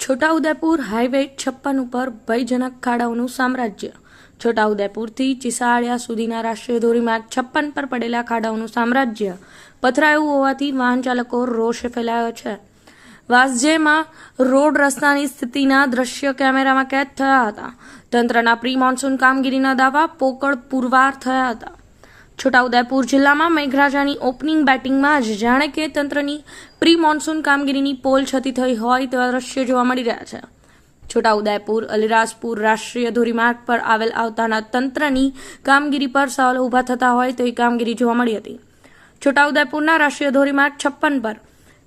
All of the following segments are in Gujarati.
છોટાઉદેપુર હાઈવે 56 ઉપર ભયજનક ખાડાઓનું સામ્રાજ્ય. છોટાઉદેપુરથી ચિસાળિયા સુધીના રાષ્ટ્રીય ધોરીમાર્ગ 56 પર પડેલા ખાડાઓનું સામ્રાજ્ય પથરાયું હોવાથી વાહન ચાલકો રોષે ફેલાયો છે. વાસજેમાં રોડ રસ્તાની સ્થિતિના દ્રશ્ય કેમેરામાં કેદ થયા હતા. તંત્રના પ્રી મોન્સૂન કામગીરીના દાવા પોકળ પુરવાર થયા હતા. છોટાઉદેપુર જિલ્લામાં મેઘરાજાની ઓપનિંગ બેટિંગમાં જ જાણે કે તંત્રની પ્રી મોન્સૂન કામગીરીની પોલ છતી થઈ હોય તેવા દ્રશ્યો જોવા મળી રહ્યા છે. છોટાઉદેપુર અલીરાજપુર રાષ્ટ્રીય ધોરીમાર્ગ પર આવેલ આવતાના તંત્રની કામગીરી પર સવાલો ઊભા થતા હોય તેવી કામગીરી જોવા મળી હતી. છોટાઉદેપુરના રાષ્ટ્રીય ધોરીમાર્ગ 56 પર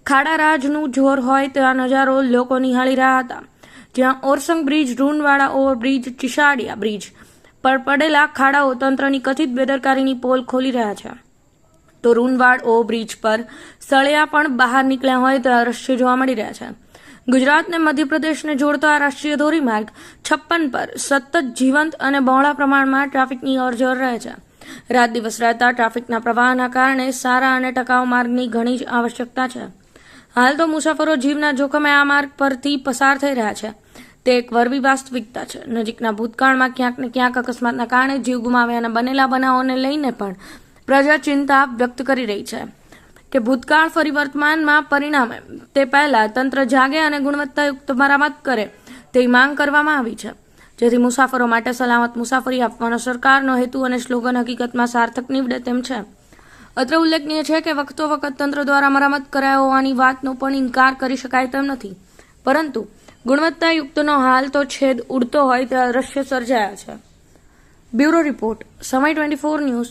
ખાડારાજનું જોર હોય તેવા નજારો લોકો નિહાળી રહ્યા હતા. જ્યાં ઓરસંગ બ્રિજ, રૂનવાડા ઓવરબ્રિજ, ચિસાળિયા બ્રિજ પર પડેલા ખાડાઓ તંત્રની કથિત બેદરકારીની પોલ ખોલી રહ્યા છે, તો રૂનવાડ ઓવરબ્રિજ પર સળિયા પણ બહાર નીકળ્યા હોય તેવા દ્રશ્યો જોવા મળી રહ્યા છે. ગુજરાત અને મધ્યપ્રદેશને જોડતો આ રાષ્ટ્રીય ધોરીમાર્ગ 56 પર સતત જીવંત અને બહોળા પ્રમાણમાં ટ્રાફિકની અવરજવર રહે છે. રાત દિવસ રહેતા ટ્રાફિકના પ્રવાહના કારણે સારા અને ટકાઉ માર્ગની ઘણી જ આવશ્યકતા છે. હાલ તો મુસાફરો જીવના જોખમે આ માર્ગ પરથી પસાર થઈ રહ્યા છે. તે એક વરવી વાસ્તવિકતા છે. નજીકના ભૂતકાળમાં ક્યાંક ને ક્યાંક અકસ્માતના કારણે જીવ ગુમાવ્યાના બનેલા બનાવોને લઈને પણ પ્રજા ચિંતા વ્યક્ત કરી રહી છે કે ભૂતકાળ ફરી વર્તમાનમાં પરિણામે તે પહેલા તંત્ર જાગે અને ગુણવત્તાયુક્ત મરામત કરે તેવી માંગ કરવામાં આવી છે, જેથી મુસાફરો માટે સલામત મુસાફરી આપવાનો સરકારનો હેતુ અને સ્લોગન હકીકતમાં સાર્થક નીવડે તેમ છે. અત્રે ઉલ્લેખનીય છે કે વખતો વખત તંત્ર દ્વારા મરામત કરાયો હોવાની વાતનો પણ ઇનકાર કરી શકાય તેમ નથી, પરંતુ ગુણવત્તાયુક્તનો હાલ તો છેદ ઉડતો હોય તેવા દ્રશ્યો સર્જાયા છે. બ્યુરો રિપોર્ટ, સમય 24 ન્યૂઝ.